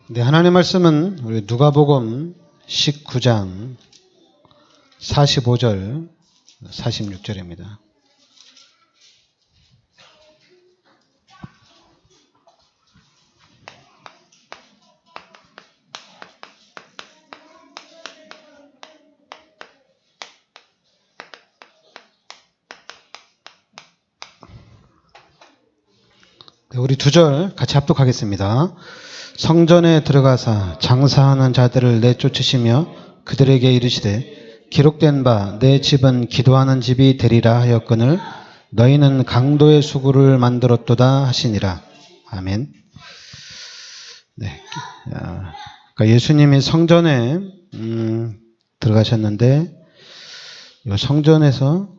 네, 하나님의 말씀은 우리 누가복음 19장 45절, 46절입니다. 네, 우리 두 절 같이 합독하겠습니다. 성전에 들어가사 장사하는 자들을 내쫓으시며 그들에게 이르시되 기록된 바 내 집은 기도하는 집이 되리라 하였거늘 너희는 강도의 수구를 만들었도다 하시니라. 아멘. 네, 그러니까 예수님이 성전에 들어가셨는데 이 성전에서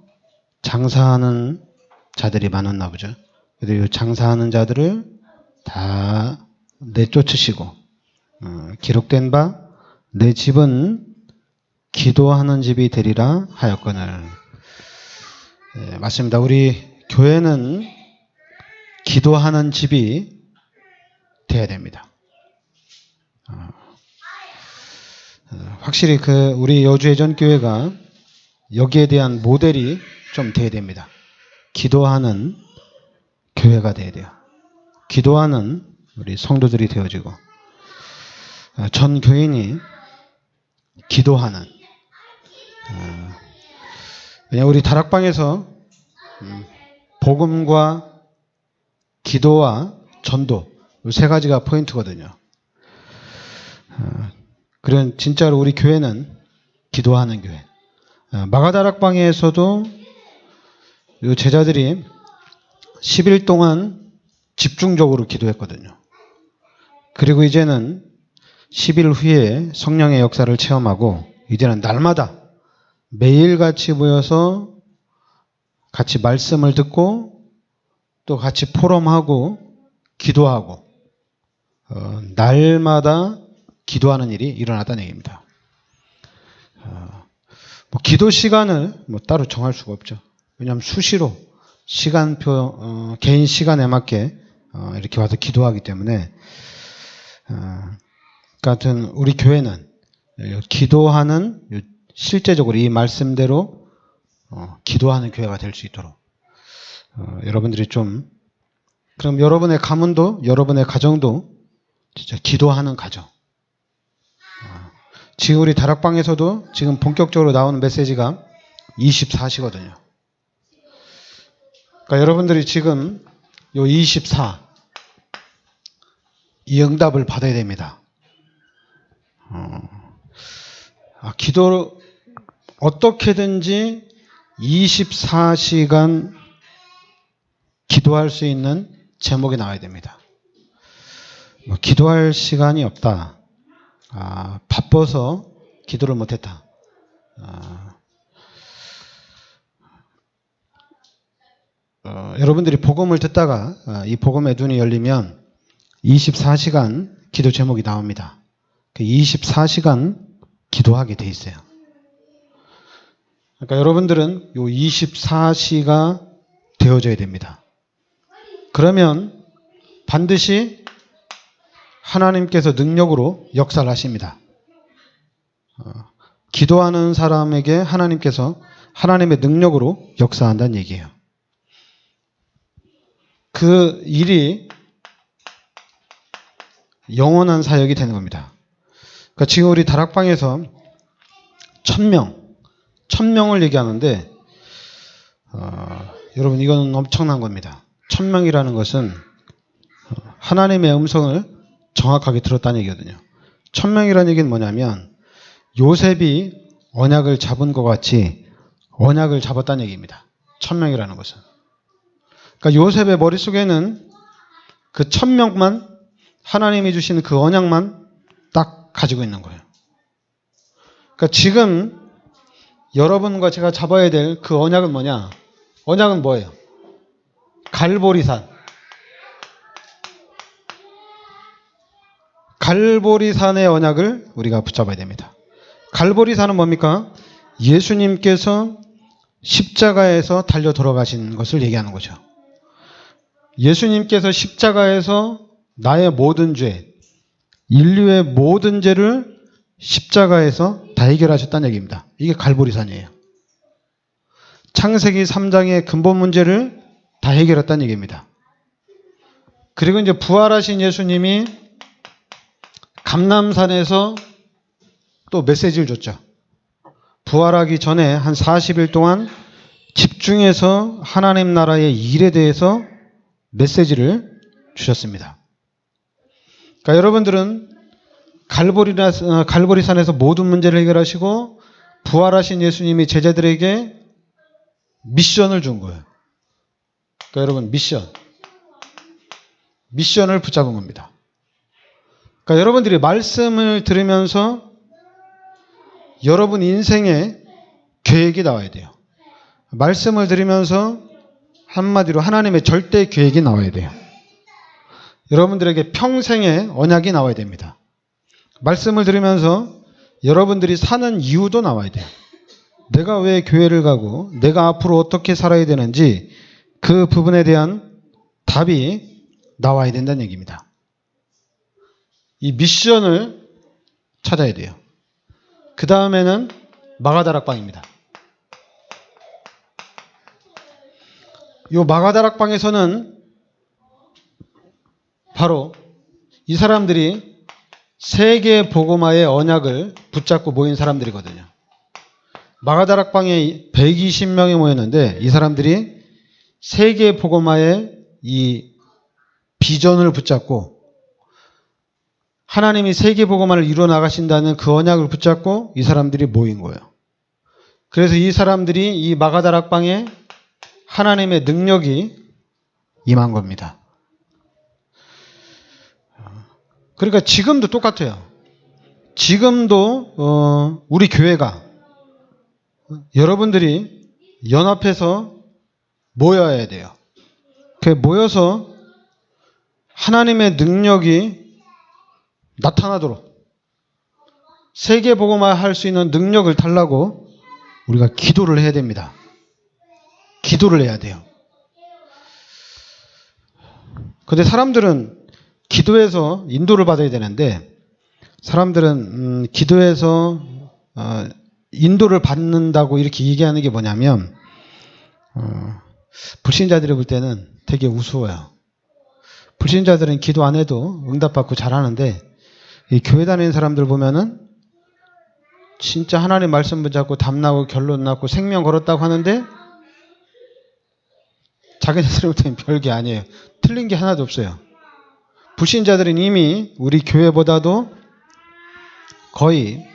장사하는 자들이 많았나 보죠. 그래서 이 장사하는 자들을 다 내쫓으시고 기록된 바 내 집은 기도하는 집이 되리라 하였거늘. 네, 맞습니다. 우리 교회는 기도하는 집이 돼야 됩니다. 확실히 우리 여주예전교회가 여기에 대한 모델이 좀 돼야 됩니다. 기도하는 교회가 돼야 돼요. 기도하는 우리 성도들이 되어지고 전 교인이 기도하는. 그냥 우리 다락방에서 복음과 기도와 전도 이 세 가지가 포인트거든요. 그런 진짜로 우리 교회는 기도하는 교회. 마가다락방에서도 이 제자들이 10일 동안 집중적으로 기도했거든요. 그리고 이제는 10일 후에 성령의 역사를 체험하고 이제는 날마다 매일같이 모여서 같이 말씀을 듣고 또 같이 포럼하고 기도하고 날마다 기도하는 일이 일어났다는 얘기입니다. 기도 시간을 따로 정할 수가 없죠. 왜냐하면 수시로 시간표 개인 시간에 맞게 이렇게 와서 기도하기 때문에 같은 우리 교회는 기도하는 실제적으로 이 말씀대로 기도하는 교회가 될 수 있도록 여러분들이 좀 그럼 여러분의 가문도 여러분의 가정도 진짜 기도하는 가정. 지금 우리 다락방에서도 지금 본격적으로 나오는 메시지가 24시거든요. 그러니까 여러분들이 지금 요 24, 이 응답을 받아야 됩니다. 기도를 어떻게든지 24시간 기도할 수 있는 제목이 나와야 됩니다. 기도할 시간이 없다. 바빠서 기도를 못했다. 여러분들이 복음을 듣다가 이 복음의 눈이 열리면 24시간 기도 제목이 나옵니다. 24시간 기도하게 돼 있어요. 그러니까 여러분들은 요 24시가 되어져야 됩니다. 그러면 반드시 하나님께서 능력으로 역사를 하십니다. 기도하는 사람에게 하나님께서 하나님의 능력으로 역사한다는 얘기예요. 그 일이 영원한 사역이 되는 겁니다. 그러니까 지금 우리 다락방에서 1000명을 얘기하는데 여러분 이건 엄청난 겁니다. 1000명이라는 것은 하나님의 음성을 정확하게 들었다는 얘기거든요. 1000명이라는 얘기는 뭐냐면 요셉이 언약을 잡은 것 같이 언약을 잡았다는 얘기입니다. 1000명이라는 것은. 그러니까 요셉의 머릿속에는 그 1000명만 하나님이 주신 그 언약만 딱 가지고 있는 거예요. 그러니까 지금 여러분과 제가 잡아야 될 그 언약은 뭐냐? 언약은 뭐예요? 갈보리산. 갈보리산의 언약을 우리가 붙잡아야 됩니다. 갈보리산은 뭡니까? 예수님께서 십자가에서 달려 돌아가신 것을 얘기하는 거죠. 예수님께서 십자가에서 나의 모든 죄, 인류의 모든 죄를 십자가에서 다 해결하셨다는 얘기입니다. 이게 갈보리산이에요. 창세기 3장의 근본 문제를 다 해결했다는 얘기입니다. 그리고 이제 부활하신 예수님이 감람산에서 또 메시지를 줬죠. 부활하기 전에 한 40일 동안 집중해서 하나님 나라의 일에 대해서 메시지를 주셨습니다. 그러니까 여러분들은 갈보리산에서 모든 문제를 해결하시고 부활하신 예수님이 제자들에게 미션을 준 거예요. 그러니까 여러분 미션을 붙잡은 겁니다. 그러니까 여러분들이 말씀을 들으면서 여러분 인생에 계획이 나와야 돼요. 말씀을 들으면서 한마디로 하나님의 절대 계획이 나와야 돼요. 여러분들에게 평생의 언약이 나와야 됩니다. 말씀을 들으면서 여러분들이 사는 이유도 나와야 돼요. 내가 왜 교회를 가고 내가 앞으로 어떻게 살아야 되는지 그 부분에 대한 답이 나와야 된다는 얘기입니다. 이 미션을 찾아야 돼요. 그 다음에는 마가다락방입니다. 이 마가다락방에서는 바로 이 사람들이 세계 복음화의 언약을 붙잡고 모인 사람들이거든요. 마가다락방에 120명이 모였는데 이 사람들이 세계 복음화의 이 비전을 붙잡고 하나님이 세계 복음화를 이루어 나가신다는 그 언약을 붙잡고 이 사람들이 모인 거예요. 그래서 이 사람들이 이 마가다락방에 하나님의 능력이 임한 겁니다. 그러니까 지금도 똑같아요. 지금도 우리 교회가 여러분들이 연합해서 모여야 돼요. 모여서 하나님의 능력이 나타나도록 세계복음화 할 수 있는 능력을 달라고 우리가 기도를 해야 됩니다. 기도를 해야 돼요. 그런데 사람들은 기도해서 인도를 받아야 되는데 사람들은 기도해서 인도를 받는다고 이렇게 얘기하는 게 뭐냐면 불신자들이 볼 때는 되게 우스워요. 불신자들은 기도 안 해도 응답받고 잘하는데 이 교회 다니는 사람들 보면은 진짜 하나님 말씀 붙잡고 답나고 결론 났고 생명 걸었다고 하는데 자기네들한테는 별게 아니에요. 틀린 게 하나도 없어요. 불신자들은 이미 우리 교회보다도 거의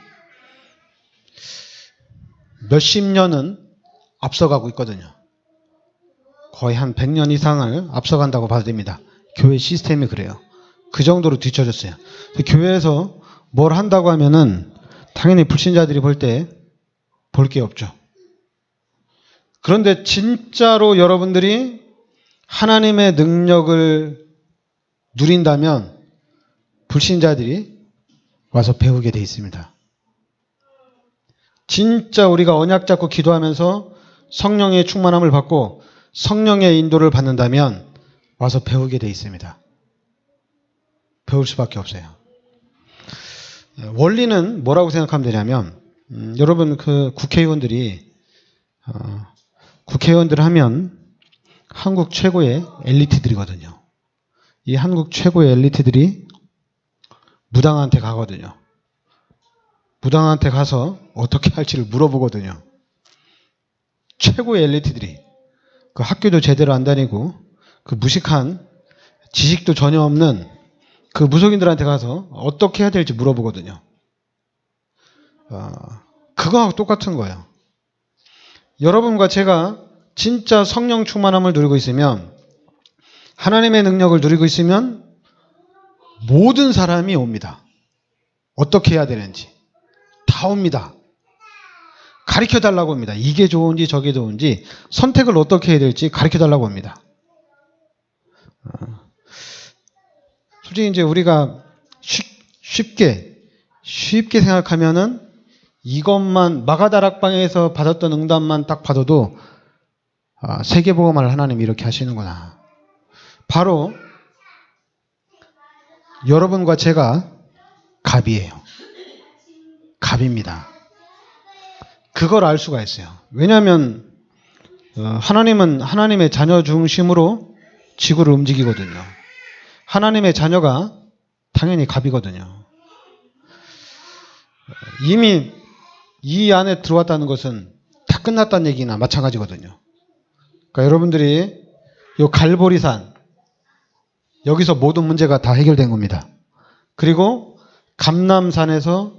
몇십 년은 앞서가고 있거든요. 거의 한 100년 이상을 앞서간다고 봐도 됩니다. 교회 시스템이 그래요. 그 정도로 뒤처졌어요. 교회에서 뭘 한다고 하면은 당연히 불신자들이 볼 때 볼 게 없죠. 그런데 진짜로 여러분들이 하나님의 능력을 누린다면 불신자들이 와서 배우게 돼 있습니다. 진짜 우리가 언약 잡고 기도하면서 성령의 충만함을 받고 성령의 인도를 받는다면 와서 배우게 돼 있습니다. 배울 수밖에 없어요. 원리는 뭐라고 생각하면 되냐면 여러분 그 국회의원들이 국회의원들 하면 한국 최고의 엘리트들이거든요. 이 한국 최고의 엘리트들이 무당한테 가거든요. 무당한테 가서 어떻게 할지를 물어보거든요. 최고의 엘리트들이 그 학교도 제대로 안 다니고 그 무식한 지식도 전혀 없는 그 무속인들한테 가서 어떻게 해야 될지 물어보거든요. 그거하고 똑같은 거예요. 여러분과 제가 진짜 성령 충만함을 누리고 있으면 하나님의 능력을 누리고 있으면 모든 사람이 옵니다. 어떻게 해야 되는지 다 옵니다. 가르쳐달라고 합니다. 이게 좋은지 저게 좋은지 선택을 어떻게 해야 될지 가르쳐달라고 합니다. 솔직히 이제 우리가 쉽게 생각하면은 이것만 마가다락방에서 받았던 응답만 딱 받아도 세계복음화를 하나님이 이렇게 하시는구나. 바로 여러분과 제가 갑이에요. 갑입니다. 그걸 알 수가 있어요. 왜냐하면 하나님은 하나님의 자녀 중심으로 지구를 움직이거든요. 하나님의 자녀가 당연히 갑이거든요. 이미 이 안에 들어왔다는 것은 다 끝났다는 얘기나 마찬가지거든요. 그러니까 여러분들이 이 갈보리산, 여기서 모든 문제가 다 해결된 겁니다. 그리고 감람산에서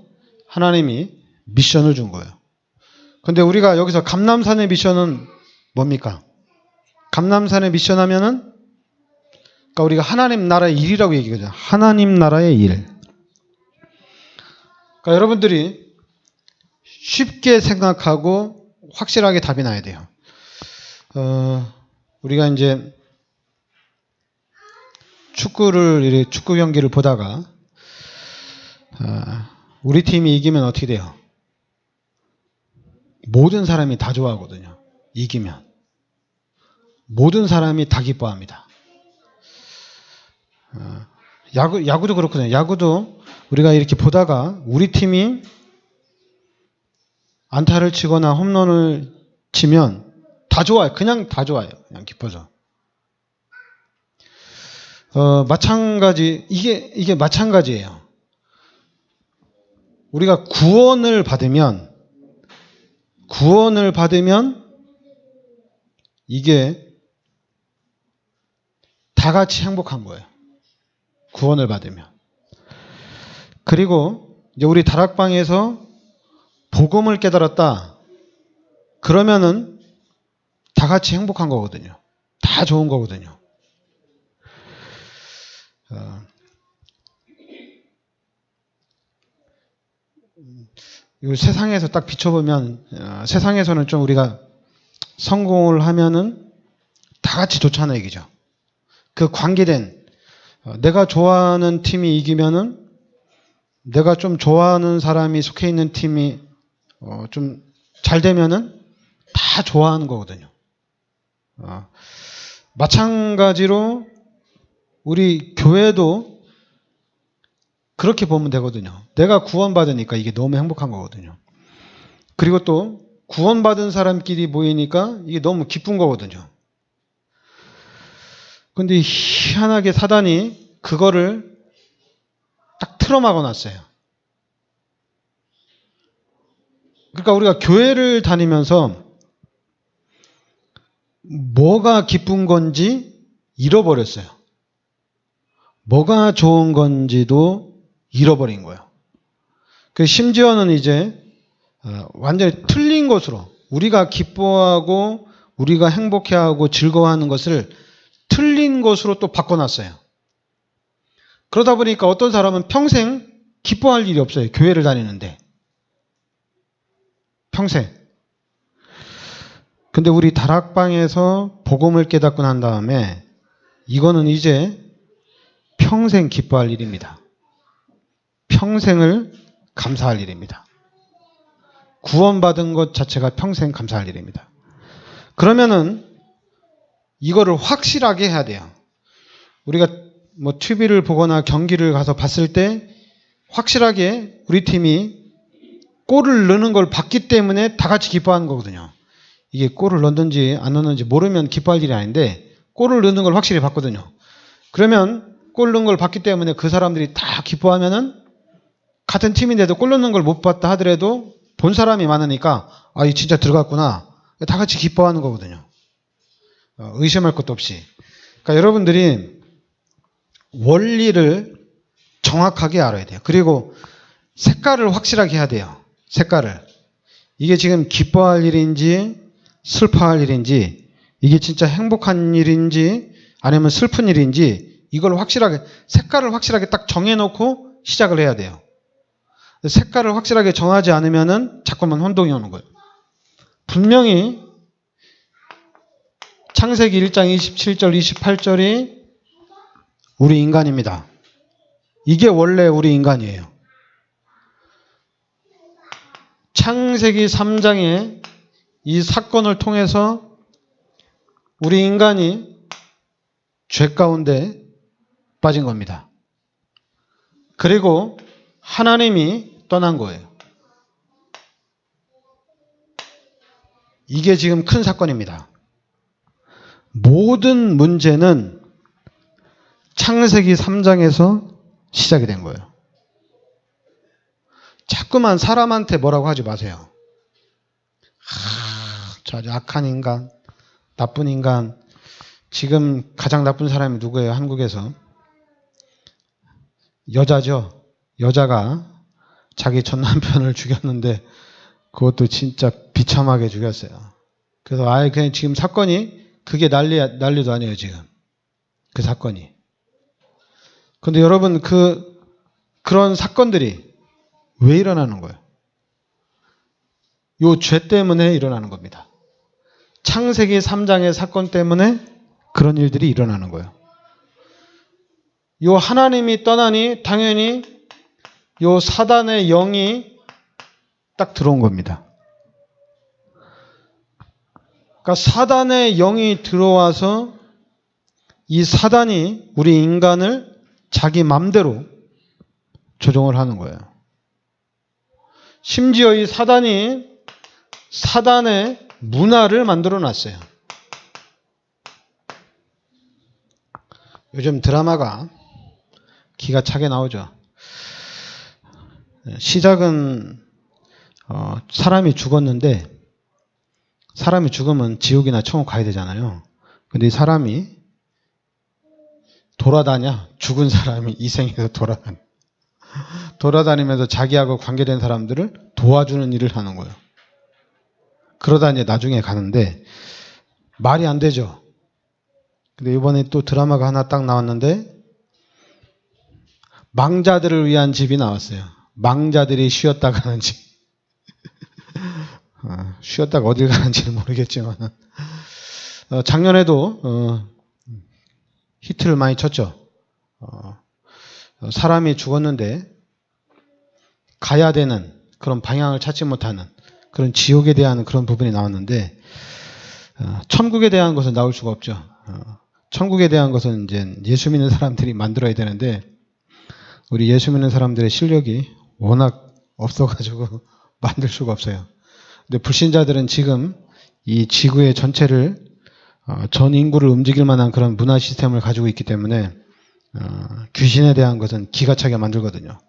하나님이 미션을 준 거예요. 근데 우리가 여기서 감람산의 미션은 뭡니까? 감람산의 미션 하면은, 그러니까 우리가 하나님 나라의 일이라고 얘기하죠. 하나님 나라의 일. 그러니까 여러분들이 쉽게 생각하고 확실하게 답이 나야 돼요. 우리가 이제 축구 경기를 보다가 우리 팀이 이기면 어떻게 돼요? 모든 사람이 다 좋아하거든요. 이기면. 모든 사람이 다 기뻐합니다. 야구도 그렇거든요. 야구도 우리가 이렇게 보다가 우리 팀이 안타를 치거나 홈런을 치면 다 좋아요. 그냥 다 좋아요. 그냥 기뻐져. 마찬가지, 이게 마찬가지예요. 우리가 구원을 받으면 이게 다 같이 행복한 거예요. 구원을 받으면. 그리고 이제 우리 다락방에서 복음을 깨달았다. 그러면은 다 같이 행복한 거거든요. 다 좋은 거거든요. 이 세상에서 딱 비춰보면 세상에서는 좀 우리가 성공을 하면은 다 같이 좋잖아요, 얘기죠. 그 관계된 내가 좋아하는 팀이 이기면은 내가 좀 좋아하는 사람이 속해 있는 팀이 좀 잘 되면은 다 좋아하는 거거든요. 마찬가지로 우리 교회도 그렇게 보면 되거든요. 내가 구원받으니까 이게 너무 행복한 거거든요. 그리고 또 구원받은 사람끼리 모이니까 이게 너무 기쁜 거거든요. 근데 희한하게 사단이 그거를 딱 틀어막아 놨어요. 그러니까 우리가 교회를 다니면서 뭐가 기쁜 건지 잃어버렸어요. 뭐가 좋은 건지도 잃어버린 거예요. 그 심지어는 이제 완전히 틀린 것으로 우리가 기뻐하고 우리가 행복해하고 즐거워하는 것을 틀린 것으로 또 바꿔놨어요. 그러다 보니까 어떤 사람은 평생 기뻐할 일이 없어요. 교회를 다니는데. 평생. 근데 우리 다락방에서 복음을 깨닫고 난 다음에 이거는 이제 평생 기뻐할 일입니다. 평생을 감사할 일입니다. 구원받은 것 자체가 평생 감사할 일입니다. 그러면은 이거를 확실하게 해야 돼요. 우리가 뭐 TV를 보거나 경기를 가서 봤을 때 확실하게 우리 팀이 골을 넣는 걸 봤기 때문에 다 같이 기뻐하는 거거든요. 이게 골을 넣는지 안 넣는지 모르면 기뻐할 일이 아닌데 골을 넣는 걸 확실히 봤거든요. 그러면 골 넣는 걸 봤기 때문에 그 사람들이 다 기뻐하면은 같은 팀인데도 골 넣는 걸 못 봤다 하더라도 본 사람이 많으니까 이 진짜 들어갔구나. 다 같이 기뻐하는 거거든요. 의심할 것도 없이. 그러니까 여러분들이 원리를 정확하게 알아야 돼요. 그리고 색깔을 확실하게 해야 돼요. 색깔을. 이게 지금 기뻐할 일인지 슬퍼할 일인지 이게 진짜 행복한 일인지 아니면 슬픈 일인지 이걸 확실하게 색깔을 확실하게 딱 정해놓고 시작을 해야 돼요. 색깔을 확실하게 정하지 않으면은 자꾸만 혼동이 오는 거예요. 분명히 창세기 1장 27절 28절이 우리 인간입니다. 이게 원래 우리 인간이에요. 창세기 3장의 이 사건을 통해서 우리 인간이 죄 가운데 빠진 겁니다. 그리고 하나님이 떠난 거예요. 이게 지금 큰 사건입니다. 모든 문제는 창세기 3장에서 시작이 된 거예요. 자꾸만 사람한테 뭐라고 하지 마세요. 저 아주 악한 인간, 나쁜 인간. 지금 가장 나쁜 사람이 누구예요? 한국에서. 여자죠. 여자가 자기 전 남편을 죽였는데 그것도 진짜 비참하게 죽였어요. 그래서 아예 그냥 지금 사건이 그게 난리도 아니에요, 지금. 그 사건이. 근데 여러분, 그런 사건들이 왜 일어나는 거예요? 요 죄 때문에 일어나는 겁니다. 창세기 3장의 사건 때문에 그런 일들이 일어나는 거예요. 요 하나님이 떠나니 당연히 요 사단의 영이 딱 들어온 겁니다. 그러니까 사단의 영이 들어와서 이 사단이 우리 인간을 자기 맘대로 조종을 하는 거예요. 심지어 이 사단이 사단의 문화를 만들어 놨어요. 요즘 드라마가 기가 차게 나오죠. 시작은 사람이 죽었는데 사람이 죽으면 지옥이나 천국 가야 되잖아요. 근데 이 사람이 돌아다녀. 죽은 사람이 이 생에서 돌아다니면서 자기하고 관계된 사람들을 도와주는 일을 하는 거예요. 그러다 이제 나중에 가는데 말이 안 되죠. 근데 이번에 또 드라마가 하나 딱 나왔는데 망자들을 위한 집이 나왔어요. 망자들이 쉬었다 가는 집. 쉬었다가 어딜 가는지는 모르겠지만 작년에도 히트를 많이 쳤죠. 사람이 죽었는데 가야 되는 그런 방향을 찾지 못하는 그런 지옥에 대한 그런 부분이 나왔는데 천국에 대한 것은 나올 수가 없죠. 천국에 대한 것은 이제 예수 믿는 사람들이 만들어야 되는데 우리 예수 믿는 사람들의 실력이 워낙 없어가지고 만들 수가 없어요. 근데 불신자들은 지금 이 지구의 전체를 전 인구를 움직일 만한 그런 문화 시스템을 가지고 있기 때문에 귀신에 대한 것은 기가 차게 만들거든요.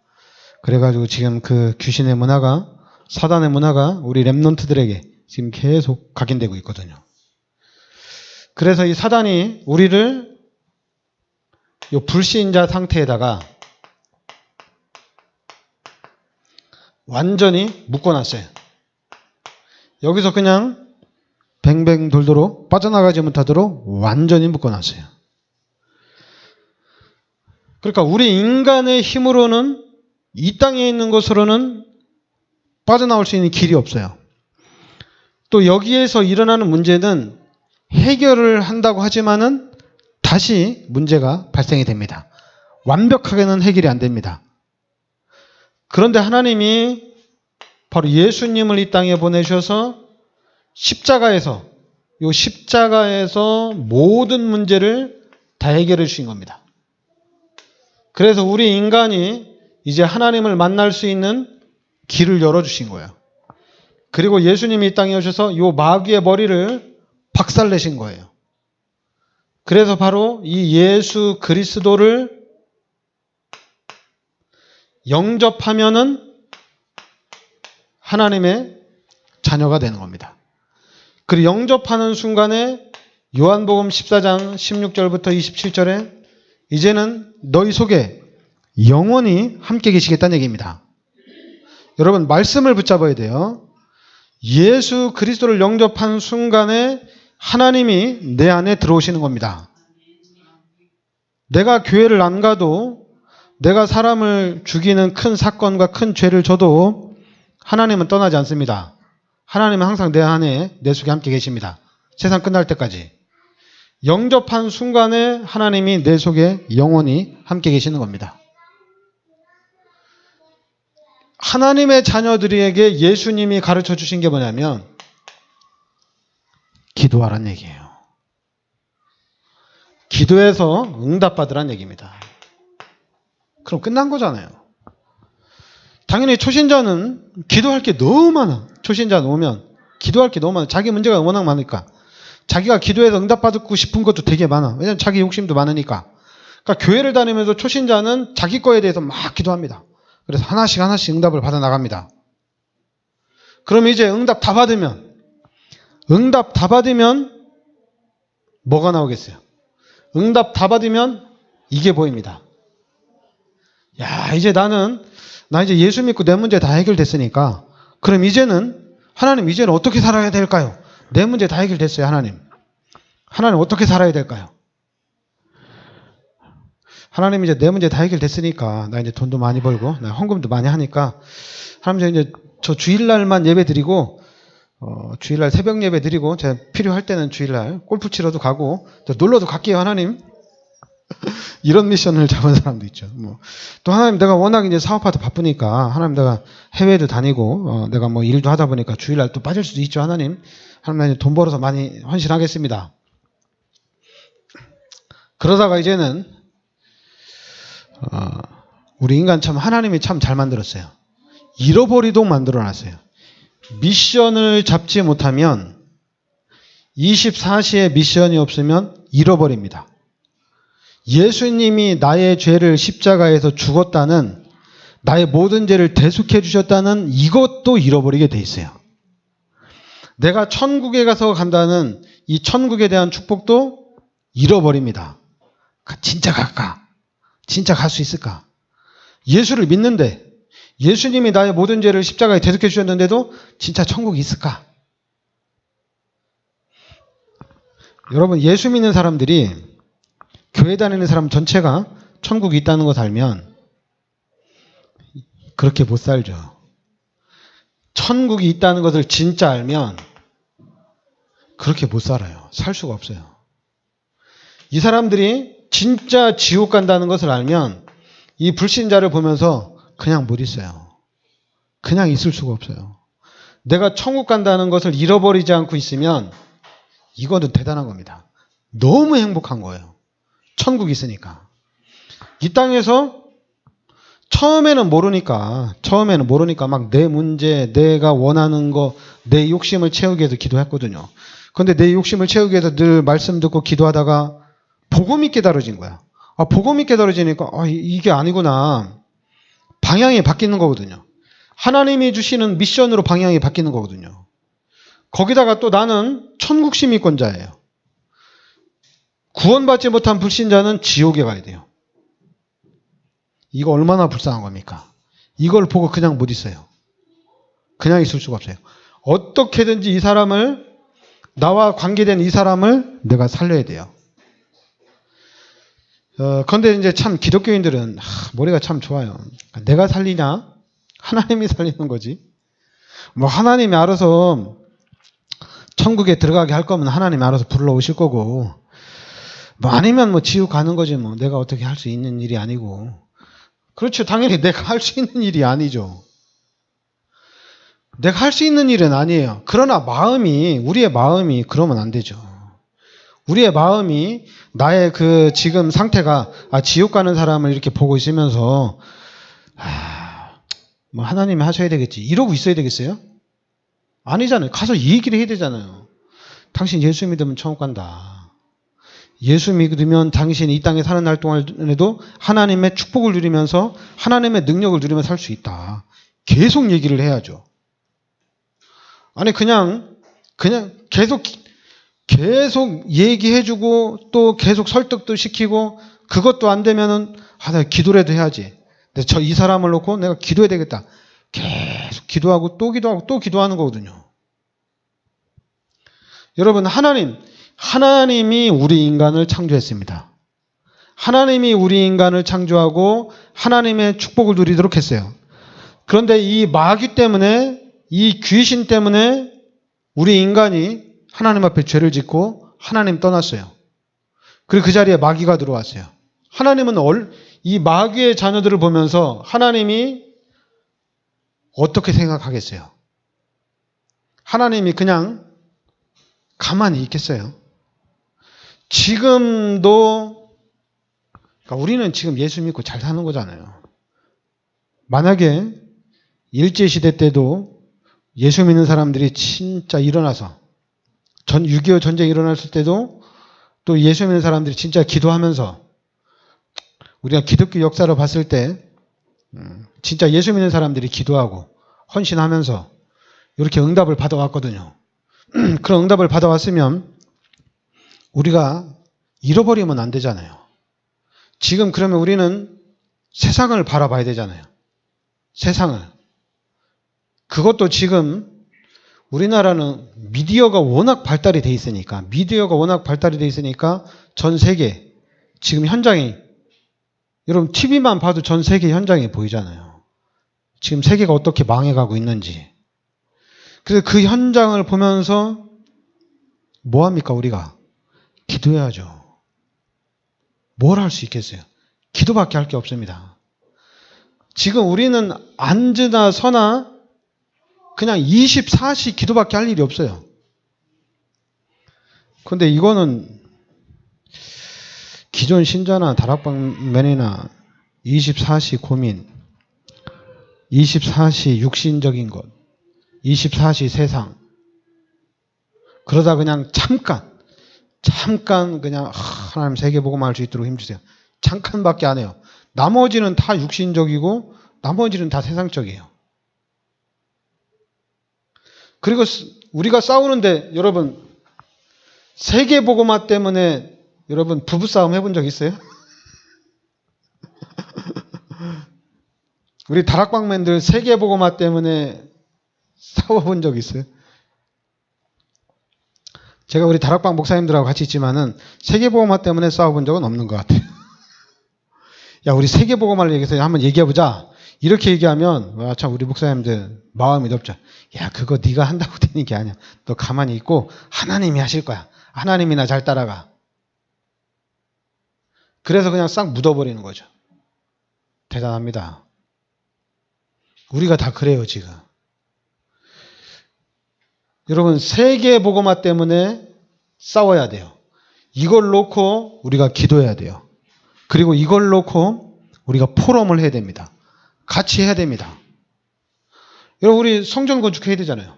그래가지고 지금 그 귀신의 문화가 사단의 문화가 우리 렘넌트들에게 지금 계속 각인되고 있거든요. 그래서 이 사단이 우리를 이 불신자 상태에다가 완전히 묶어놨어요. 여기서 그냥 뱅뱅 돌도록 빠져나가지 못하도록 완전히 묶어놨어요. 그러니까 우리 인간의 힘으로는 이 땅에 있는 것으로는 빠져나올 수 있는 길이 없어요. 또 여기에서 일어나는 문제는 해결을 한다고 하지만은 다시 문제가 발생이 됩니다. 완벽하게는 해결이 안 됩니다. 그런데 하나님이 바로 예수님을 이 땅에 보내셔서 십자가에서 모든 문제를 다 해결해 주신 겁니다. 그래서 우리 인간이 이제 하나님을 만날 수 있는 길을 열어주신 거예요. 그리고 예수님이 이 땅에 오셔서 이 마귀의 머리를 박살내신 거예요. 그래서 바로 이 예수 그리스도를 영접하면은 하나님의 자녀가 되는 겁니다. 그리고 영접하는 순간에 요한복음 14장 16절부터 27절에 이제는 너희 속에 영원히 함께 계시겠다는 얘기입니다. 여러분 말씀을 붙잡아야 돼요. 예수 그리스도를 영접한 순간에 하나님이 내 안에 들어오시는 겁니다. 내가 교회를 안 가도 내가 사람을 죽이는 큰 사건과 큰 죄를 져도 하나님은 떠나지 않습니다. 하나님은 항상 내 안에 내 속에 함께 계십니다. 세상 끝날 때까지. 영접한 순간에 하나님이 내 속에 영원히 함께 계시는 겁니다. 하나님의 자녀들에게 예수님이 가르쳐 주신 게 뭐냐면 기도하라는 얘기예요. 기도해서 응답받으라는 얘기입니다. 그럼 끝난 거잖아요. 당연히 초신자는 기도할 게 너무 많아. 초신자 오면 기도할 게 너무 많아. 자기 문제가 워낙 많으니까. 자기가 기도해서 응답받고 싶은 것도 되게 많아. 왜냐면 자기 욕심도 많으니까. 그러니까 교회를 다니면서 초신자는 자기 거에 대해서 막 기도합니다. 그래서 하나씩 하나씩 응답을 받아 나갑니다. 그럼 이제 응답 다 받으면 뭐가 나오겠어요? 응답 다 받으면 이게 보입니다. 야, 이제 나 이제 예수 믿고 내 문제 다 해결됐으니까 그럼 하나님 이제는 어떻게 살아야 될까요? 내 문제 다 해결됐어요, 하나님. 하나님 어떻게 살아야 될까요? 하나님 이제 내 문제 다 해결됐으니까 나 이제 돈도 많이 벌고 나 헌금도 많이 하니까 하나님 이제 저 주일날만 예배 드리고 주일날 새벽 예배 드리고 제가 필요할 때는 주일날 골프 치러도 가고 놀러도 갈게요, 하나님. 이런 미션을 잡은 사람도 있죠. 또 하나님 내가 워낙 이제 사업하다 바쁘니까 하나님 내가 해외도 다니고 내가 뭐 일도 하다 보니까 주일날 또 빠질 수도 있죠, 하나님. 하나님 이제 돈 벌어서 많이 헌신하겠습니다. 그러다가 이제는 우리 인간 참 하나님이 참 잘 만들었어요. 잃어버리도록 만들어놨어요. 미션을 잡지 못하면 24시에 미션이 없으면 잃어버립니다. 예수님이 나의 죄를 십자가에서 죽었다는 나의 모든 죄를 대속해 주셨다는 이것도 잃어버리게 돼 있어요. 내가 천국에 가서 간다는 이 천국에 대한 축복도 잃어버립니다. 진짜 갈까? 진짜 갈 수 있을까? 예수를 믿는데 예수님이 나의 모든 죄를 십자가에 대속해 주셨는데도 진짜 천국이 있을까? 여러분, 예수 믿는 사람들이 교회 다니는 사람 전체가 천국이 있다는 것 알면 그렇게 못 살죠. 천국이 있다는 것을 진짜 알면 그렇게 못 살아요. 살 수가 없어요. 이 사람들이 진짜 지옥 간다는 것을 알면 이 불신자를 보면서 그냥 못 있어요. 그냥 있을 수가 없어요. 내가 천국 간다는 것을 잃어버리지 않고 있으면 이거는 대단한 겁니다. 너무 행복한 거예요. 천국이 있으니까. 이 땅에서 처음에는 모르니까 막 내 문제, 내가 원하는 거, 내 욕심을 채우기 위해서 기도했거든요. 그런데 내 욕심을 채우기 위해서 늘 말씀 듣고 기도하다가 복음이 깨달아진 거야. 복음이 깨달아지니까 이게 아니구나. 방향이 바뀌는 거거든요. 하나님이 주시는 미션으로 방향이 바뀌는 거거든요. 거기다가 또 나는 천국 시민권자예요. 구원받지 못한 불신자는 지옥에 가야 돼요. 이거 얼마나 불쌍한 겁니까? 이걸 보고 그냥 못 있어요. 그냥 있을 수가 없어요. 어떻게든지 나와 관계된 이 사람을 내가 살려야 돼요. 그런데 이제 참 기독교인들은 머리가 참 좋아요. 내가 살리냐? 하나님이 살리는 거지. 하나님이 알아서 천국에 들어가게 할 거면 하나님이 알아서 불러오실 거고 아니면 지옥 가는 거지 내가 어떻게 할 수 있는 일이 아니고. 그렇죠. 당연히 내가 할 수 있는 일이 아니죠. 내가 할 수 있는 일은 아니에요. 그러나 우리의 마음이 그러면 안 되죠. 우리의 마음이 나의 그 지금 상태가 지옥 가는 사람을 이렇게 보고 있으면서 하나님이 하셔야 되겠지 이러고 있어야 되겠어요? 아니잖아요. 가서 이 얘기를 해야 되잖아요. 당신 예수 믿으면 천국 간다. 예수 믿으면 당신이 이 땅에 사는 날 동안에도 하나님의 축복을 누리면서 하나님의 능력을 누리며 살 수 있다. 계속 얘기를 해야죠. 아니 그냥 계속 얘기해주고 또 계속 설득도 시키고 그것도 안 되면은 내가 기도라도 해야지. 이 사람을 놓고 내가 기도해야 되겠다. 계속 기도하고 또 기도하고 또 기도하는 거거든요. 여러분, 하나님이 우리 인간을 창조했습니다. 하나님이 우리 인간을 창조하고 하나님의 축복을 누리도록 했어요. 그런데 이 마귀 때문에, 이 귀신 때문에 우리 인간이 하나님 앞에 죄를 짓고 하나님 떠났어요. 그리고 그 자리에 마귀가 들어왔어요. 하나님은 이 마귀의 자녀들을 보면서 하나님이 어떻게 생각하겠어요? 하나님이 그냥 가만히 있겠어요? 지금도 우리는 지금 예수 믿고 잘 사는 거잖아요. 만약에 일제시대 때도 예수 믿는 사람들이 진짜 일어나서 6.25 전쟁이 일어났을 때도 또 예수 믿는 사람들이 진짜 기도하면서 우리가 기독교 역사를 봤을 때 진짜 예수 믿는 사람들이 기도하고 헌신하면서 이렇게 응답을 받아왔거든요. 그런 응답을 받아왔으면 우리가 잃어버리면 안 되잖아요. 지금 그러면 우리는 세상을 바라봐야 되잖아요. 세상을. 그것도 지금 우리나라는 미디어가 워낙 발달이 돼 있으니까 전 세계 지금 현장이 여러분 TV만 봐도 전 세계 현장이 보이잖아요. 지금 세계가 어떻게 망해가고 있는지. 그래서 그 현장을 보면서 뭐 합니까 우리가? 기도해야죠. 뭘 할 수 있겠어요? 기도밖에 할 게 없습니다. 지금 우리는 앉으나 서나 그냥 24시 기도밖에 할 일이 없어요. 근데 이거는 기존 신자나 다락방맨이나 24시 고민, 24시 육신적인 것, 24시 세상. 그러다 그냥 잠깐 그냥 하나님 세계복음화 할 수 있도록 힘주세요. 잠깐밖에 안 해요. 나머지는 다 육신적이고 나머지는 다 세상적이에요. 그리고 우리가 싸우는데 여러분 세계복음화 때문에 여러분 부부싸움 해본 적 있어요? 우리 다락방맨들 세계복음화 때문에 싸워본 적 있어요? 제가 우리 다락방 목사님들하고 같이 있지만은 세계복음화 때문에 싸워본 적은 없는 것 같아요. 야, 우리 세계복음화를 얘기해서 한번 얘기해보자. 이렇게 얘기하면 와, 참 우리 목사님들 마음이 좁죠. 야, 그거 네가 한다고 되는 게 아니야. 너 가만히 있고 하나님이 하실 거야. 하나님이나 잘 따라가. 그래서 그냥 싹 묻어버리는 거죠. 대단합니다. 우리가 다 그래요 지금. 여러분 세계복음화 때문에 싸워야 돼요. 이걸 놓고 우리가 기도해야 돼요. 그리고 이걸 놓고 우리가 포럼을 해야 됩니다. 같이 해야 됩니다. 여러분 우리 성전 건축해야 되잖아요.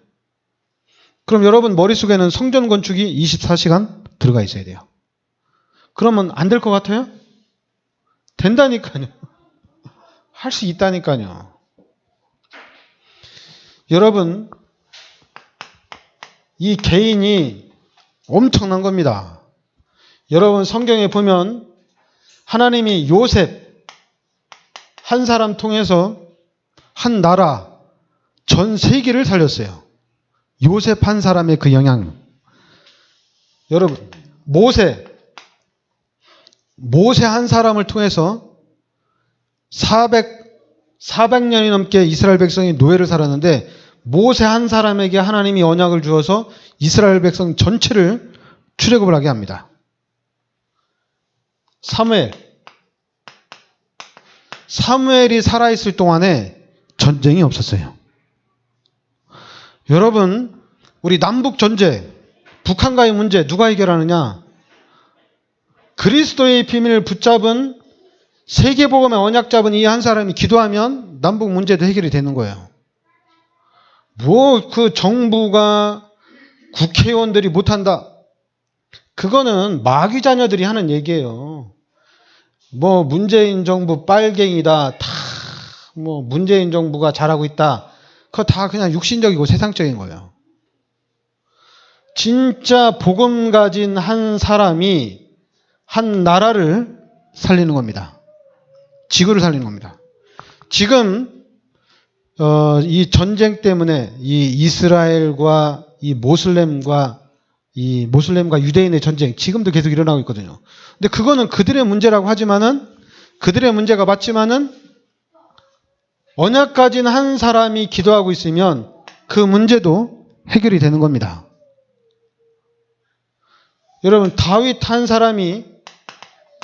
그럼 여러분 머릿속에는 성전 건축이 24시간 들어가 있어야 돼요. 그러면 안 될 것 같아요? 된다니까요. 할 수 있다니까요. 여러분 이 개인이 엄청난 겁니다. 여러분 성경에 보면 하나님이 요셉 한 사람 통해서 한 나라 전 세계를 살렸어요. 요셉 한 사람의 그 영향. 여러분 모세 한 사람을 통해서 400년이 넘게 이스라엘 백성이 노예를 살았는데 모세 한 사람에게 하나님이 언약을 주어서 이스라엘 백성 전체를 출애굽을 하게 합니다. 사무엘이 살아있을 동안에 전쟁이 없었어요. 여러분 우리 남북 전쟁, 북한과의 문제 누가 해결하느냐? 그리스도의 비밀을 붙잡은 세계복음의 언약 잡은 이 한 사람이 기도하면 남북 문제도 해결이 되는 거예요. 뭐 그 정부가 국회의원들이 못한다. 그거는 마귀 자녀들이 하는 얘기예요. 뭐 문재인 정부 빨갱이다. 다 뭐 문재인 정부가 잘하고 있다. 그거 다 그냥 육신적이고 세상적인 거예요. 진짜 복음 가진 한 사람이 한 나라를 살리는 겁니다. 지구를 살리는 겁니다. 지금 이 전쟁 때문에 이 이스라엘과 이 모슬렘과 유대인의 전쟁 지금도 계속 일어나고 있거든요. 근데 그거는 그들의 문제라고 하지만은 그들의 문제가 맞지만은 언약 가진 한 사람이 기도하고 있으면 그 문제도 해결이 되는 겁니다. 여러분 다윗 한 사람이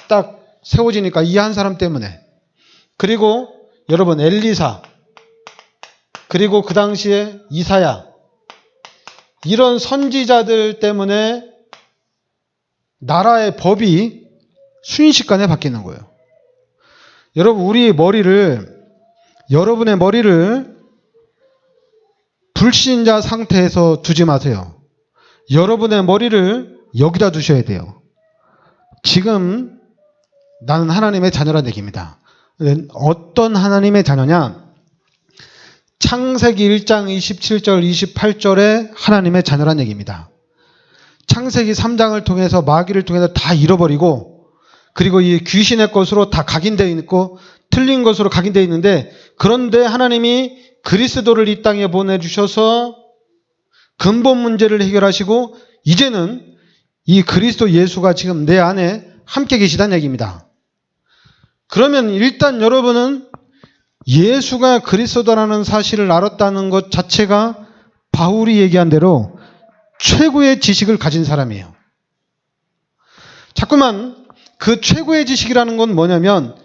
딱 세워지니까 이 한 사람 때문에 그리고 여러분 엘리사 그리고 그 당시에 이사야 이런 선지자들 때문에 나라의 법이 순식간에 바뀌는 거예요. 여러분 여러분의 머리를 불신자 상태에서 두지 마세요. 여러분의 머리를 여기다 두셔야 돼요. 지금 나는 하나님의 자녀라는 얘기입니다. 어떤 하나님의 자녀냐? 창세기 1장 27절 28절에 하나님의 자녀라는 얘기입니다. 창세기 3장을 통해서 마귀를 통해서 다 잃어버리고, 그리고 이 귀신의 것으로 다 각인되어 있고 틀린 것으로 각인되어 있는데, 그런데 하나님이 그리스도를 이 땅에 보내주셔서 근본 문제를 해결하시고 이제는 이 그리스도 예수가 지금 내 안에 함께 계시다는 얘기입니다. 그러면 일단 여러분은 예수가 그리스도라는 사실을 알았다는 것 자체가 바울이 얘기한 대로 최고의 지식을 가진 사람이에요. 자꾸만 그 최고의 지식이라는 건 뭐냐면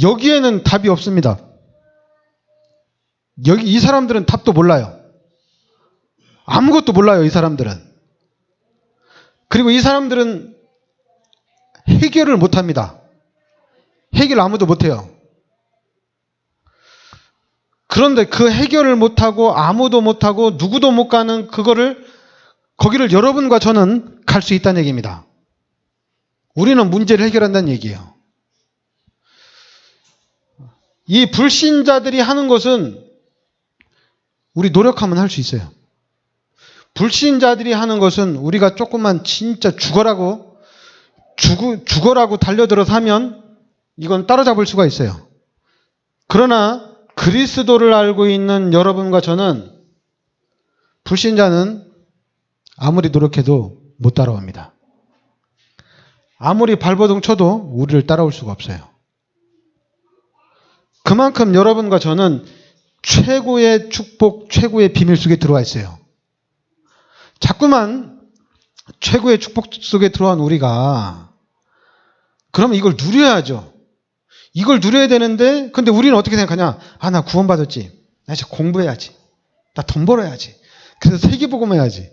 여기에는 답이 없습니다. 여기 이 사람들은 답도 몰라요. 아무것도 몰라요, 이 사람들은. 그리고 이 사람들은 해결을 못합니다. 해결 아무도 못해요. 그런데 그 해결을 못하고 아무도 못하고 누구도 못 가는 거기를 여러분과 저는 갈 수 있다는 얘기입니다. 우리는 문제를 해결한다는 얘기예요. 이 불신자들이 하는 것은 우리 노력하면 할 수 있어요. 불신자들이 하는 것은 우리가 조금만 진짜 죽어라고 달려들어서 하면 이건 따라잡을 수가 있어요. 그러나 그리스도를 알고 있는 여러분과 저는, 불신자는 아무리 노력해도 못 따라옵니다. 아무리 발버둥 쳐도 우리를 따라올 수가 없어요. 그만큼 여러분과 저는 최고의 축복, 최고의 비밀 속에 들어와 있어요. 자꾸만 최고의 축복 속에 들어간 우리가, 그러면 이걸 누려야죠. 이걸 누려야 되는데, 근데 우리는 어떻게 생각하냐? 나 구원받았지. 나 이제 공부해야지. 나 돈 벌어야지. 그래서 세계복음 해야지.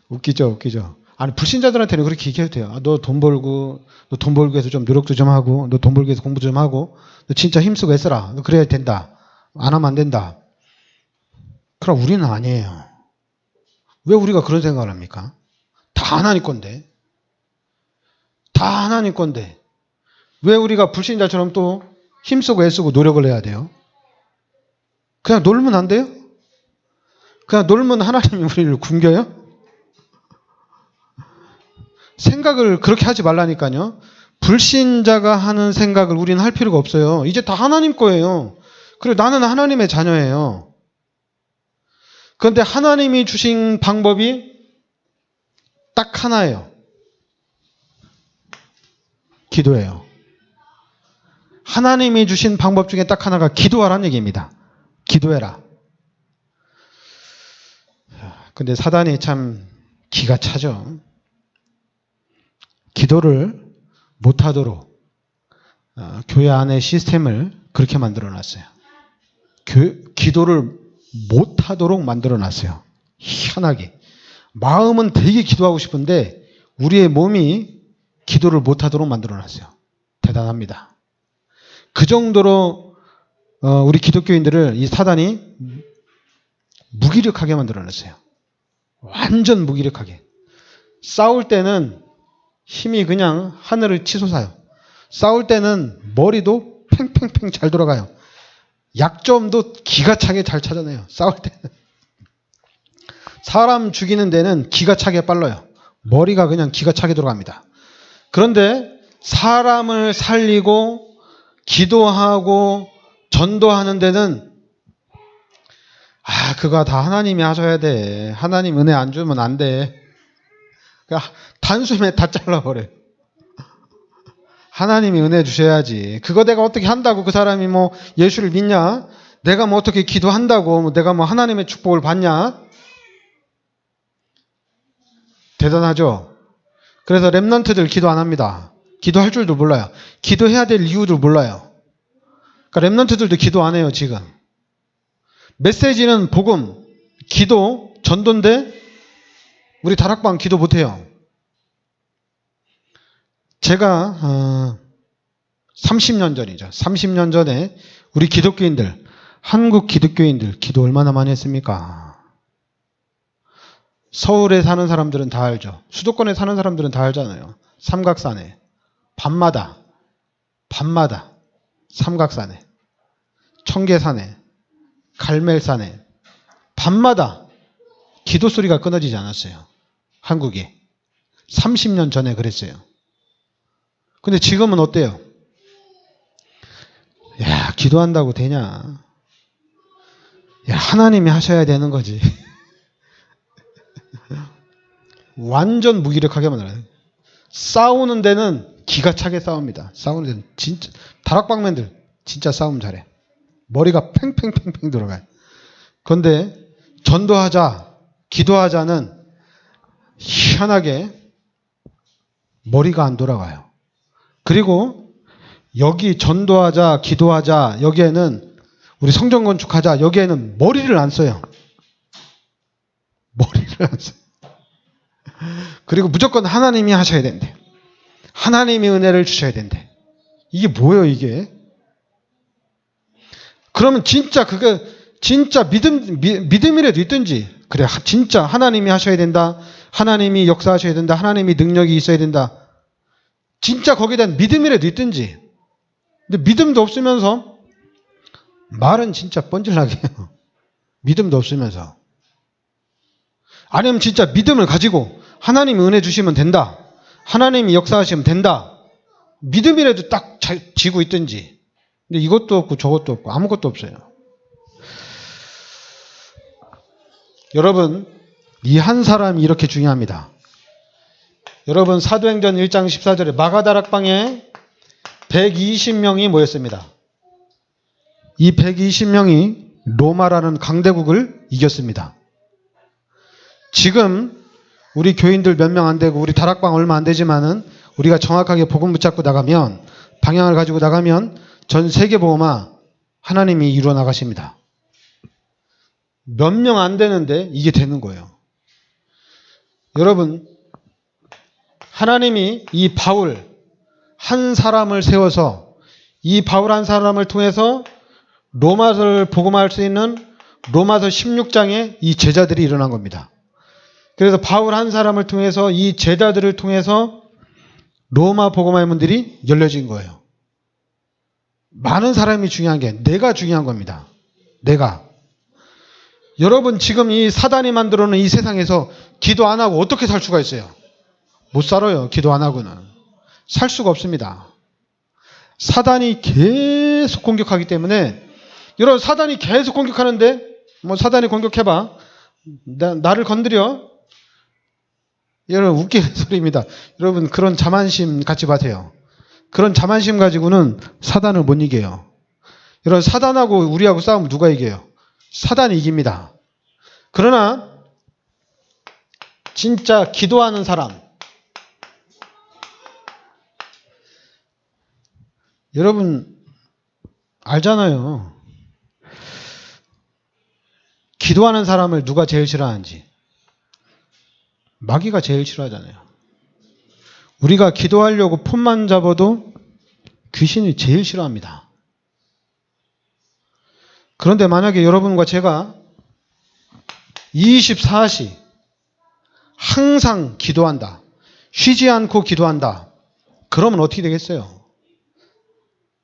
웃기죠. 아니, 불신자들한테는 그렇게 얘기해도 돼요. 너 돈 벌고 해서 좀 노력도 좀 하고, 너 돈 벌기 위해서 공부 좀 하고, 너 진짜 힘쓰고 애써라. 너 그래야 된다. 안 하면 안 된다. 그럼 우리는 아니에요. 왜 우리가 그런 생각을 합니까? 다 하나님 건데. 다 하나님 건데. 왜 우리가 불신자처럼 또 힘쓰고 애쓰고 노력을 해야 돼요? 그냥 놀면 안 돼요? 그냥 놀면 하나님이 우리를 굶겨요? 생각을 그렇게 하지 말라니까요. 불신자가 하는 생각을 우리는 할 필요가 없어요. 이제 다 하나님 거예요. 그리고 나는 하나님의 자녀예요. 그런데 하나님이 주신 방법이 딱 하나예요. 기도예요. 하나님이 주신 방법 중에 딱 하나가 기도하라는 얘기입니다. 기도해라. 근데 사단이 참 기가 차죠. 기도를 못하도록 교회 안에 시스템을 그렇게 만들어놨어요. 기도를 못하도록 만들어놨어요. 희한하게. 마음은 되게 기도하고 싶은데 우리의 몸이 기도를 못하도록 만들어놨어요. 대단합니다. 그 정도로 우리 기독교인들을 이 사단이 무기력하게 만들어놨어요. 완전 무기력하게. 싸울 때는 힘이 그냥 하늘을 치솟아요. 싸울 때는 머리도 팽팽팽 잘 돌아가요. 약점도 기가 차게 잘 찾아내요. 싸울 때는. 사람 죽이는 데는 기가 차게 빨라요. 머리가 그냥 기가 차게 돌아갑니다. 그런데 사람을 살리고 기도하고 전도하는 데는 그거 다 하나님이 하셔야 돼. 하나님 은혜 안 주면 안 돼. 그러니까 단숨에 다 잘라버려요. 하나님이 은혜 주셔야지. 그거 내가 어떻게 한다고 그 사람이 뭐 예수를 믿냐? 내가 뭐 어떻게 기도한다고 내가 뭐 하나님의 축복을 받냐? 대단하죠? 그래서 렘넌트들 기도 안 합니다. 기도할 줄도 몰라요. 기도해야 될 이유도 몰라요. 그러니까 렘넌트들도 기도 안 해요, 지금. 메시지는 복음, 기도, 전도인데 우리 다락방 기도 못 해요. 제가 30년 전이죠. 30년 전에 우리 기독교인들, 한국 기독교인들 기도 얼마나 많이 했습니까? 서울에 사는 사람들은 다 알죠. 수도권에 사는 사람들은 다 알잖아요. 삼각산에 밤마다 삼각산에 청계산에 갈멜산에 밤마다 기도 소리가 끊어지지 않았어요. 한국이 30년 전에 그랬어요. 근데 지금은 어때요? 야, 기도한다고 되냐? 야, 하나님이 하셔야 되는 거지. 완전 무기력하게 만들어요. 싸우는 데는 기가 차게 싸웁니다. 싸우는 데는 진짜 다락방맨들 진짜 싸움 잘해. 머리가 팽팽팽팽 들어가요. 그런데 전도하자, 기도하자는 희한하게 머리가 안 돌아가요. 그리고 여기 전도하자, 기도하자, 여기에는 우리 성전 건축하자, 여기에는 머리를 안 써요. 머리를 안 써요. 그리고 무조건 하나님이 하셔야 된대. 하나님이 은혜를 주셔야 된대. 이게 뭐예요, 이게? 그러면 진짜 그게 진짜 믿음이라도 있든지, 그래, 진짜 하나님이 하셔야 된다. 하나님이 역사하셔야 된다. 하나님이 능력이 있어야 된다. 진짜 거기에 대한 믿음이라도 있든지. 근데 믿음도 없으면서 말은 진짜 뻔질나게 해요. 믿음도 없으면서. 아니면 진짜 믿음을 가지고 하나님이 은혜 주시면 된다. 하나님이 역사하시면 된다. 믿음이라도 딱 지고 있든지. 근데 이것도 없고 저것도 없고 아무것도 없어요. 여러분, 이 한 사람이 이렇게 중요합니다. 여러분, 사도행전 1장 14절에 마가다락방에 120명이 모였습니다. 이 120명이 로마라는 강대국을 이겼습니다. 지금 우리 교인들 몇 명 안 되고 우리 다락방 얼마 안 되지만은 우리가 정확하게 복음 붙잡고 나가면, 방향을 가지고 나가면 전 세계 복음화 하나님이 이루어 나가십니다. 몇 명 안 되는데 이게 되는 거예요. 여러분, 하나님이 이 바울 한 사람을 세워서 이 바울 한 사람을 통해서 로마서를 복음할 수 있는 로마서 16장에 이 제자들이 일어난 겁니다. 그래서 바울 한 사람을 통해서 이 제자들을 통해서 로마 복음화의 문들이 열려진 거예요. 많은 사람이 중요한 게 내가 중요한 겁니다. 내가. 여러분, 지금 이 사단이 만들어 놓은 이 세상에서 기도 안 하고 어떻게 살 수가 있어요? 못 살아요. 기도 안 하고는. 살 수가 없습니다. 사단이 계속 공격하기 때문에, 여러분, 사단이 계속 공격하는데 뭐 사단이 공격해봐. 나를 건드려. 여러분, 웃기는 소리입니다. 여러분, 그런 자만심 갖지 마세요. 그런 자만심 가지고는 사단을 못 이겨요. 여러분, 사단하고 우리하고 싸우면 누가 이겨요? 사단이 이깁니다. 그러나 진짜 기도하는 사람, 여러분 알잖아요. 기도하는 사람을 누가 제일 싫어하는지. 마귀가 제일 싫어하잖아요. 우리가 기도하려고 폰만 잡아도 귀신이 제일 싫어합니다. 그런데 만약에 여러분과 제가 24시 항상 기도한다. 쉬지 않고 기도한다. 그러면 어떻게 되겠어요?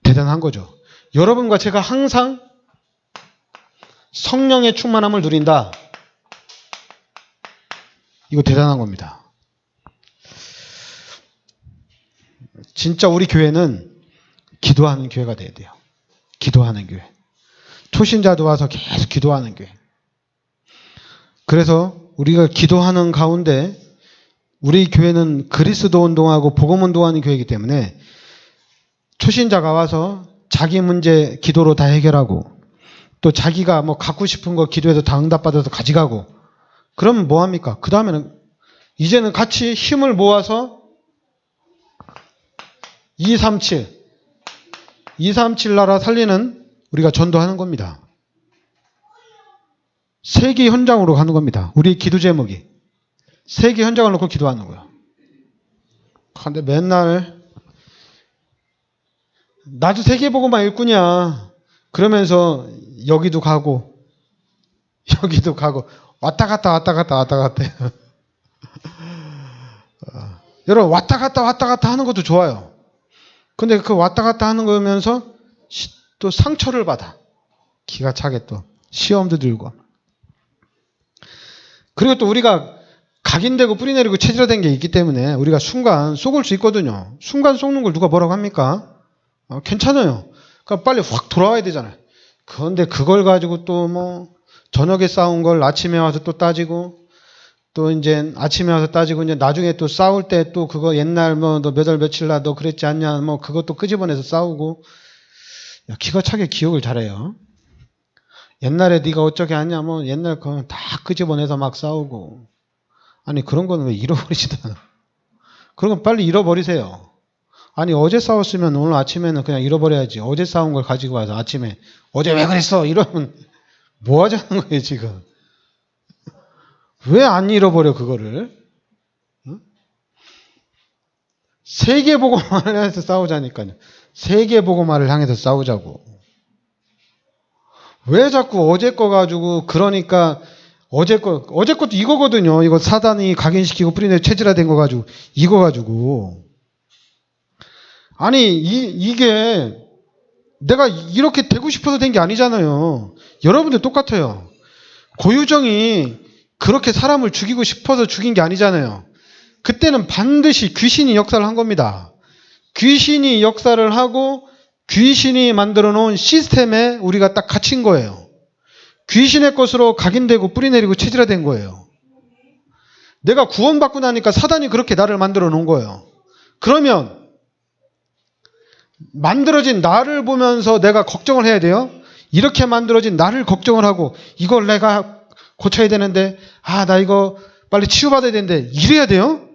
대단한 거죠. 여러분과 제가 항상 성령의 충만함을 누린다. 이거 대단한 겁니다. 진짜 우리 교회는 기도하는 교회가 돼야 돼요. 기도하는 교회. 초신자도 와서 계속 기도하는 교회. 그래서 우리가 기도하는 가운데 우리 교회는 그리스도 운동하고 복음 운동하는 교회이기 때문에 초신자가 와서 자기 문제 기도로 다 해결하고 또 자기가 뭐 갖고 싶은 거 기도해서 다 응답받아서 가져가고 그러면 뭐합니까? 그 다음에는 이제는 같이 힘을 모아서 237 나라 살리는 우리가 전도하는 겁니다. 세계 현장으로 가는 겁니다. 우리 기도 제목이 세계 현장을 놓고 기도하는 거예요. 그런데 맨날 나도 세계복음화 일꾼이야. 그러면서 여기도 가고 여기도 가고 왔다 갔다 왔다 갔다 왔다 갔다 해요. 여러분 왔다 갔다 하는 것도 좋아요. 근데 그 왔다 갔다 하는 거면서 또 상처를 받아. 기가 차게 또 시험도 들고. 그리고 또 우리가 각인되고 뿌리내리고 체질화된 게 있기 때문에 우리가 순간 속을 수 있거든요. 순간 속는 걸 누가 뭐라고 합니까? 괜찮아요. 그러니까 빨리 확 돌아와야 되잖아요. 그런데 그걸 가지고 또 뭐 저녁에 싸운 걸 아침에 와서 또 따지고 또 이제 아침에 와서 따지고 이제 나중에 또 싸울 때 또 그거 옛날 뭐 너 몇 월 며칠 날 너 그랬지 않냐 뭐 그것도 끄집어내서 싸우고. 야, 기가 차게 기억을 잘해요. 옛날에 네가 어쩌게 하냐 뭐 옛날 거 다 끄집어내서 막 싸우고. 아니 그런 거는 왜 잃어버리지도 않아. 그런 건 빨리 잃어버리세요. 아니 어제 싸웠으면 오늘 아침에는 그냥 잃어버려야지. 어제 싸운 걸 가지고 와서 아침에 어제 왜 그랬어 이러면 뭐 하자는 거예요 지금. 왜 안 잃어버려 그거를. 응? 세계복음화를 향해서 싸우자니까요. 세계복음화를 향해서 싸우자고. 왜 자꾸 어제 거 가지고. 그러니까 어제 것도 이거거든요. 이거 사단이 각인시키고 뿌리내 체질화된 거 가지고 이거 가지고. 아니 이게 내가 이렇게 되고 싶어서 된 게 아니잖아요. 여러분들 똑같아요. 고유정이 그렇게 사람을 죽이고 싶어서 죽인 게 아니잖아요. 그때는 반드시 귀신이 역사를 한 겁니다. 귀신이 역사를 하고 귀신이 만들어 놓은 시스템에 우리가 딱 갇힌 거예요. 귀신의 것으로 각인되고 뿌리내리고 체질화된 거예요. 내가 구원받고 나니까 사단이 그렇게 나를 만들어 놓은 거예요. 그러면 만들어진 나를 보면서 내가 걱정을 해야 돼요? 이렇게 만들어진 나를 걱정을 하고 이걸 내가 고쳐야 되는데 나 이거 빨리 치유받아야 되는데 이래야 돼요?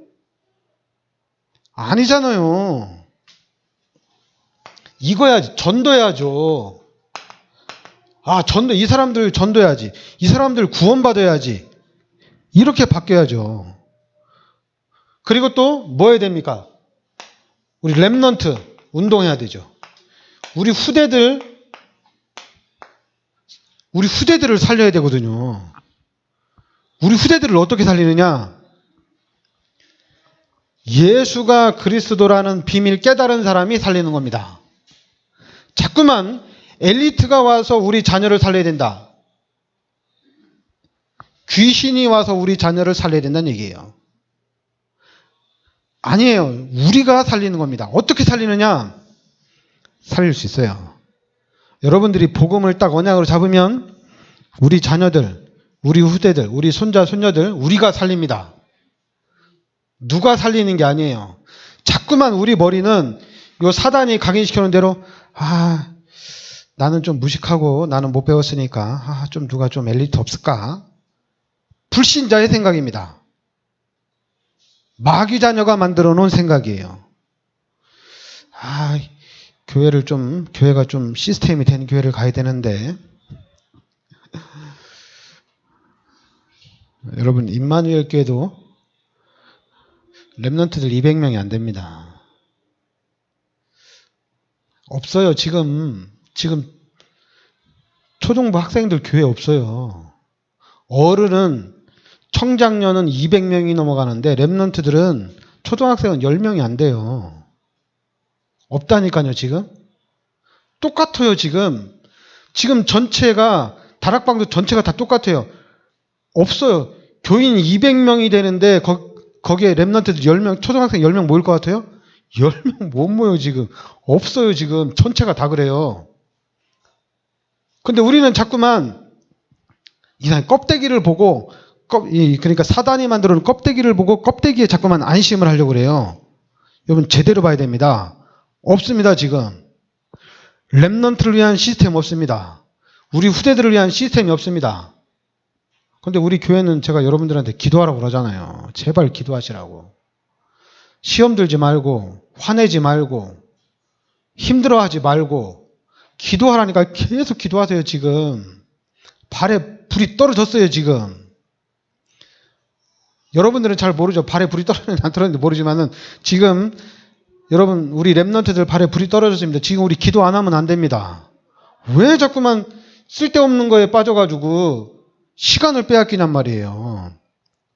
아니잖아요. 이거야지. 전도해야죠. 이 사람들 전도해야지. 이 사람들 구원받아야지. 이렇게 바뀌어야죠. 그리고 또 뭐 해야 됩니까? 우리 렘넌트 운동해야 되죠. 우리 후대들을 살려야 되거든요. 우리 후대들을 어떻게 살리느냐? 예수가 그리스도라는 비밀 깨달은 사람이 살리는 겁니다. 자꾸만 엘리트가 와서 우리 자녀를 살려야 된다. 귀신이 와서 우리 자녀를 살려야 된다는 얘기예요. 아니에요. 우리가 살리는 겁니다. 어떻게 살리느냐? 살릴 수 있어요. 여러분들이 복음을 딱 언약으로 잡으면 우리 자녀들, 우리 후대들, 우리 손자, 손녀들 우리가 살립니다. 누가 살리는 게 아니에요. 자꾸만 우리 머리는 요 사단이 각인시켜놓은 대로 나는 좀 무식하고 나는 못 배웠으니까 좀 누가 좀 엘리트 없을까? 불신자의 생각입니다. 마귀 자녀가 만들어 놓은 생각이에요. 교회가 좀 시스템이 된 교회를 가야 되는데. 여러분, 임마누엘 교회도 렘넌트들 200명이 안 됩니다. 없어요. 지금 초중부 학생들 교회 없어요. 어른은 청장년은 200명이 넘어가는데 렘넌트들은 초등학생은 10명이 안 돼요. 없다니까요. 지금 똑같아요. 지금 전체가 다락방도 전체가 다 똑같아요. 없어요. 교인 200명이 되는데 거기에 렘넌트들 10명, 초등학생 10명 모일 것 같아요? 10명 못 모여 지금. 없어요. 지금 전체가 다 그래요. 근데 우리는 자꾸만 이상 껍데기를 보고 그러니까 사단이 만들어 놓은 껍데기를 보고 껍데기에 자꾸만 안심을 하려고 그래요. 여러분 제대로 봐야 됩니다. 없습니다. 지금 렘넌트를 위한 시스템 없습니다. 우리 후대들을 위한 시스템이 없습니다. 근데 우리 교회는 제가 여러분들한테 기도하라고 그러잖아요. 제발 기도하시라고. 시험 들지 말고 화내지 말고 힘들어하지 말고 기도하라니까 계속 기도하세요. 지금 발에 불이 떨어졌어요. 지금 여러분들은 잘 모르죠. 발에 불이 떨어졌는지 안 떨어졌는지 모르지만은 지금 여러분 우리 랩런트들 발에 불이 떨어졌습니다. 지금 우리 기도 안 하면 안 됩니다. 왜 자꾸만 쓸데없는 거에 빠져가지고 시간을 빼앗기냔 말이에요.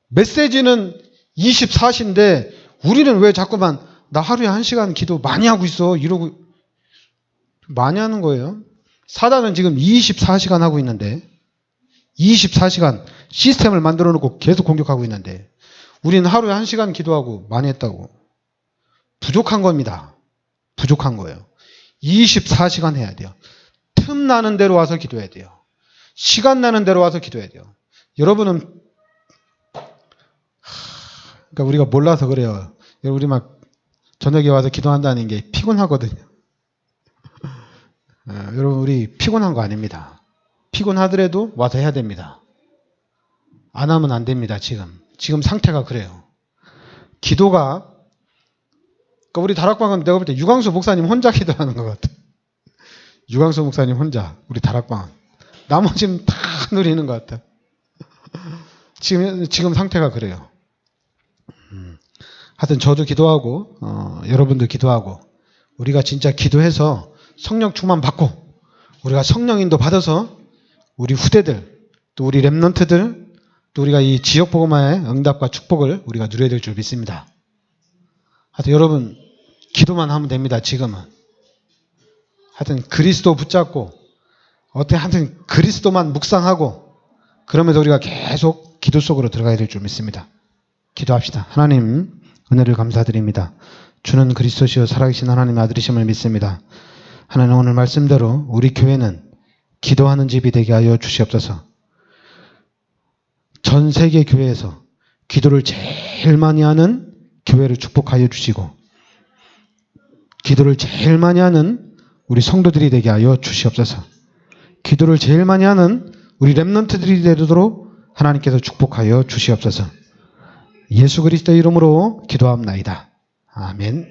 메시지는 24시인데 우리는 왜 자꾸만 나 하루에 1시간 기도 많이 하고 있어 이러고 많이 하는 거예요. 사단은 지금 24시간 하고 있는데 24시간 시스템을 만들어 놓고 계속 공격하고 있는데 우리는 하루에 1시간 기도하고 많이 했다고. 부족한 겁니다. 부족한 거예요. 24시간 해야 돼요. 틈 나는 대로 와서 기도해야 돼요. 시간 나는 대로 와서 기도해야 돼요. 여러분은 그러니까 우리가 몰라서 그래요. 우리 막 저녁에 와서 기도한다는 게 피곤하거든요. 여러분 우리 피곤한 거 아닙니다. 피곤하더라도 와서 해야 됩니다. 안 하면 안 됩니다. 지금 상태가 그래요. 기도가 그러니까 우리 다락방은 내가 볼 때 유광수 목사님 혼자 기도하는 것 같아. 유광수 목사님 혼자 우리 다락방은 나머지는 다 누리는 것 같아. 지금 상태가 그래요. 하여튼 저도 기도하고 여러분도 기도하고 우리가 진짜 기도해서 성령 충만 받고 우리가 성령인도 받아서 우리 후대들 또 우리 랩런트들 또 우리가 이 지역 복음화의 응답과 축복을 우리가 누려야 될 줄 믿습니다. 하여튼 여러분 기도만 하면 됩니다. 지금은. 하여튼 그리스도 붙잡고 하여튼 그리스도만 묵상하고 그러면서 우리가 계속 기도 속으로 들어가야 될 줄 믿습니다. 기도합시다. 하나님 은혜를 감사드립니다. 주는 그리스도시요 살아계신 하나님의 아들이심을 믿습니다. 하나님 오늘 말씀대로 우리 교회는 기도하는 집이 되게 하여 주시옵소서. 전 세계 교회에서 기도를 제일 많이 하는 교회를 축복하여 주시고 기도를 제일 많이 하는 우리 성도들이 되게 하여 주시옵소서. 기도를 제일 많이 하는 우리 랩런트들이 되도록 하나님께서 축복하여 주시옵소서. 예수 그리스도의 이름으로 기도합나이다. 아멘.